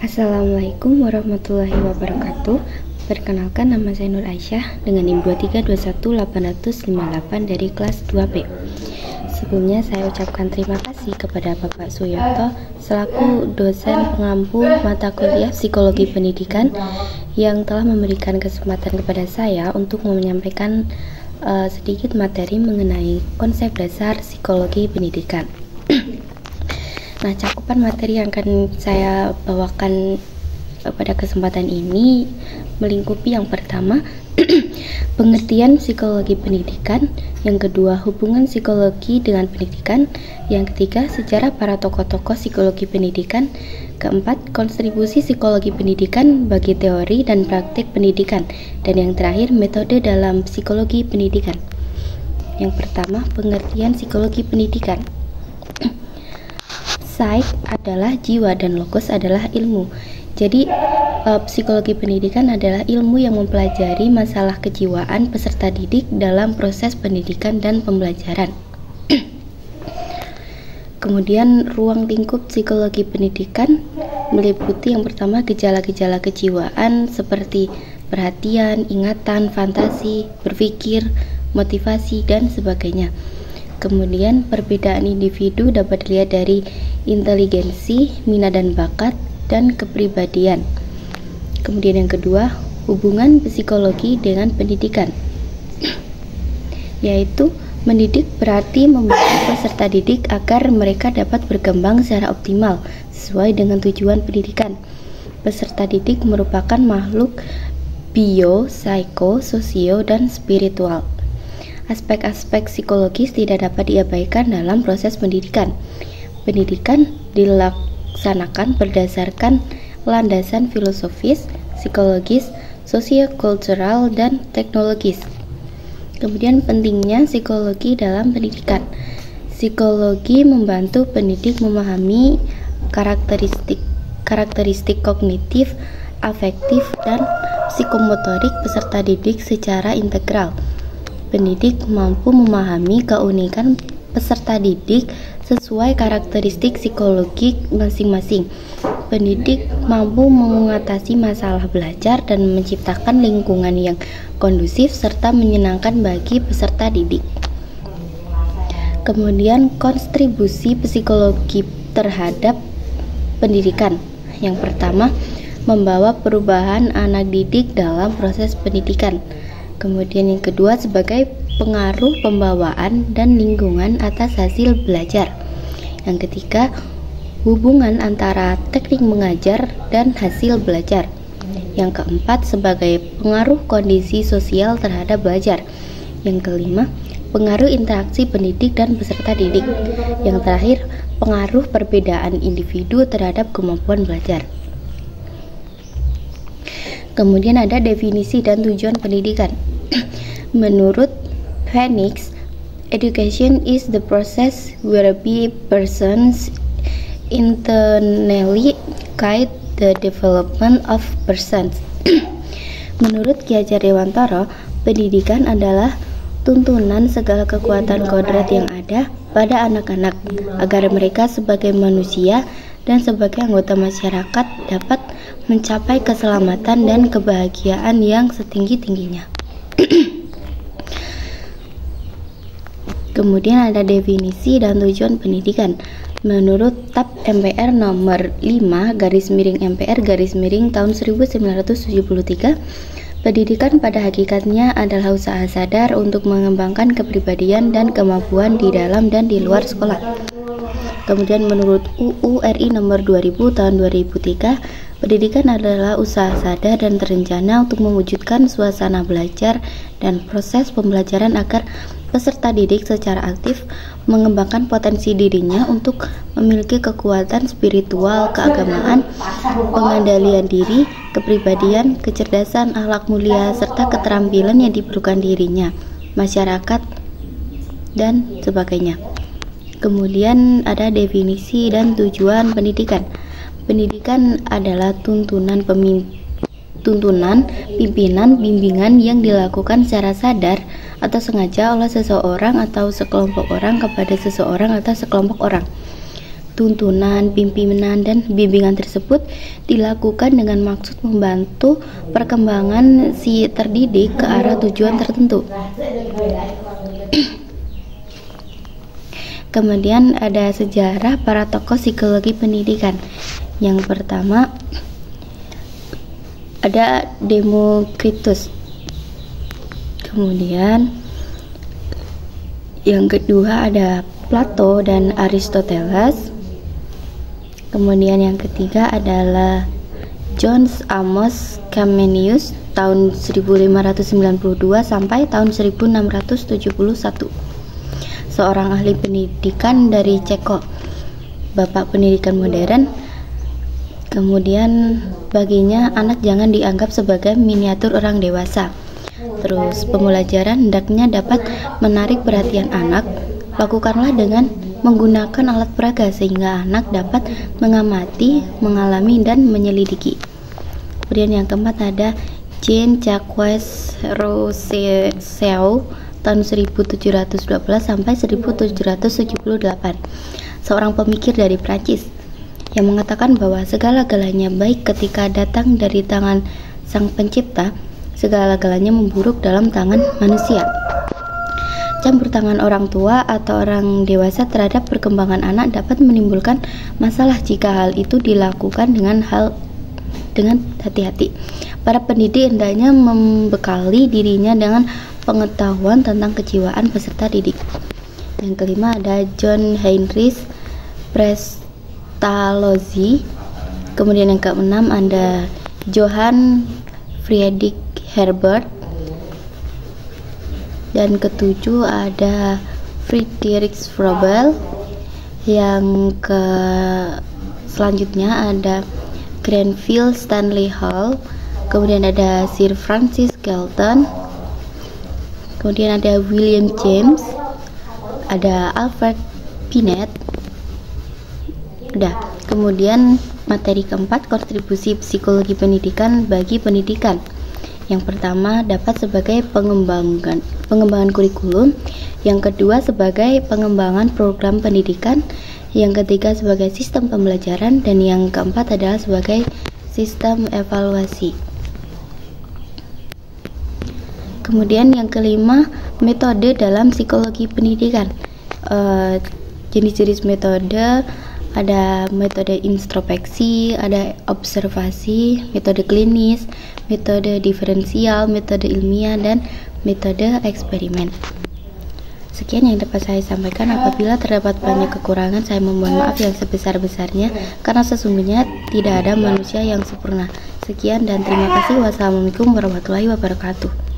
Assalamualaikum warahmatullahi wabarakatuh. Perkenalkan, nama saya Nur Aisyah dengan NIM 2321858 dari kelas 2B. Sebelumnya saya ucapkan terima kasih kepada Bapak Suyoto selaku dosen pengampu mata kuliah Psikologi Pendidikan yang telah memberikan kesempatan kepada saya untuk menyampaikan sedikit materi mengenai konsep dasar psikologi pendidikan. Nah, cakupan materi yang akan saya bawakan pada kesempatan ini melingkupi yang pertama, pengertian psikologi pendidikan, yang kedua, hubungan psikologi dengan pendidikan, yang ketiga, sejarah para tokoh-tokoh psikologi pendidikan, keempat, kontribusi psikologi pendidikan bagi teori dan praktik pendidikan, dan yang terakhir, metode dalam psikologi pendidikan. Yang pertama, pengertian psikologi pendidikan. Psyche adalah jiwa dan logos adalah ilmu. Jadi psikologi pendidikan adalah ilmu yang mempelajari masalah kejiwaan peserta didik dalam proses pendidikan dan pembelajaran. Kemudian ruang lingkup psikologi pendidikan meliputi yang pertama gejala-gejala kejiwaan seperti perhatian, ingatan, fantasi, berpikir, motivasi, dan sebagainya. Kemudian perbedaan individu dapat dilihat dari inteligensi, minat dan bakat, dan kepribadian. Kemudian yang kedua, hubungan psikologi dengan pendidikan, yaitu mendidik berarti membantu peserta didik agar mereka dapat berkembang secara optimal sesuai dengan tujuan pendidikan. Peserta didik merupakan makhluk bio, psiko, sosio, dan spiritual. Aspek-aspek psikologis tidak dapat diabaikan dalam proses pendidikan. Pendidikan dilaksanakan berdasarkan landasan filosofis, psikologis, sosiokultural, dan teknologis. Kemudian pentingnya psikologi dalam pendidikan. Psikologi membantu pendidik memahami karakteristik kognitif, afektif, dan psikomotorik peserta didik secara integral. Pendidik mampu memahami keunikan peserta didik sesuai karakteristik psikologik masing-masing. Pendidik mampu mengatasi masalah belajar dan menciptakan lingkungan yang kondusif serta menyenangkan bagi peserta didik. Kemudian kontribusi psikologi terhadap pendidikan. Yang pertama, membawa perubahan anak didik dalam proses pendidikan. Kemudian yang kedua, sebagai pengaruh pembawaan dan lingkungan atas hasil belajar. Yang ketiga, hubungan antara teknik mengajar dan hasil belajar. Yang keempat, sebagai pengaruh kondisi sosial terhadap belajar. Yang kelima, pengaruh interaksi pendidik dan peserta didik. Yang terakhir, pengaruh perbedaan individu terhadap kemampuan belajar. Kemudian ada definisi dan tujuan pendidikan. Menurut Phoenix, education is the process whereby persons internally guide the development of persons. Menurut Ki Hajar Dewantara, pendidikan adalah tuntunan segala kekuatan kodrat yang ada pada anak-anak agar mereka sebagai manusia dan sebagai anggota masyarakat dapat mencapai keselamatan dan kebahagiaan yang setinggi-tingginya. Kemudian ada definisi dan tujuan pendidikan. Menurut TAP MPR nomor 5/MPR tahun 1973, pendidikan pada hakikatnya adalah usaha sadar untuk mengembangkan kepribadian dan kemampuan di dalam dan di luar sekolah. Kemudian menurut UU RI nomor 2000 tahun 2003, pendidikan adalah usaha sadar dan terencana untuk mewujudkan suasana belajar dan proses pembelajaran agar peserta didik secara aktif mengembangkan potensi dirinya untuk memiliki kekuatan spiritual, keagamaan, pengendalian diri, kepribadian, kecerdasan, akhlak mulia, serta keterampilan yang diperlukan dirinya, masyarakat, dan sebagainya. Kemudian ada definisi dan tujuan pendidikan. Pendidikan adalah tuntunan, pimpinan, bimbingan yang dilakukan secara sadar atau sengaja oleh seseorang atau sekelompok orang kepada seseorang atau sekelompok orang. tuntunan, pimpinan, dan bimbingan tersebut dilakukan dengan maksud membantu perkembangan si terdidik ke arah tujuan tertentu. Kemudian ada sejarah para tokoh psikologi pendidikan. Yang pertama ada Demokritus. Kemudian yang kedua ada Plato dan Aristoteles. Kemudian yang ketiga adalah John Amos Comenius tahun 1592 sampai tahun 1671. Seorang ahli pendidikan dari Ceko, bapak pendidikan modern. Kemudian baginya anak jangan dianggap sebagai miniatur orang dewasa. Terus pembelajaran hendaknya dapat menarik perhatian anak. Lakukanlah dengan menggunakan alat peraga sehingga anak dapat mengamati, mengalami, dan menyelidiki. Kemudian yang keempat ada Jean-Jacques Rousseau tahun 1712 sampai 1778, seorang pemikir dari Prancis yang mengatakan bahwa segala-galanya baik ketika datang dari tangan Sang Pencipta, segala-galanya memburuk dalam tangan manusia. Campur tangan orang tua atau orang dewasa terhadap perkembangan anak dapat menimbulkan masalah jika hal itu dilakukan dengan hati-hati. Para pendidik hendaknya membekali dirinya dengan pengetahuan tentang kejiwaan peserta didik. Yang kelima ada John Heinrich Pestalozzi. Kemudian yang keenam ada Johann Friedrich Herbert. Dan ketujuh ada Friedrich Froebel. Yang selanjutnya ada Granville Stanley Hall. Kemudian ada Sir Francis Galton. Kemudian ada William James. Ada Alfred Binet. Udah. Kemudian materi keempat, kontribusi psikologi pendidikan bagi pendidikan. Yang pertama dapat sebagai pengembangan kurikulum, yang kedua sebagai pengembangan program pendidikan, yang ketiga sebagai sistem pembelajaran, dan yang keempat adalah sebagai sistem evaluasi. Kemudian yang kelima, metode dalam psikologi pendidikan. Jenis-jenis metode ada metode introspeksi, ada observasi, metode klinis, metode diferensial, metode ilmiah, dan metode eksperimen. Sekian yang dapat saya sampaikan. Apabila terdapat banyak kekurangan, saya memohon maaf yang sebesar-besarnya, karena sesungguhnya tidak ada manusia yang sempurna. Sekian dan terima kasih. Wassalamualaikum warahmatullahi wabarakatuh.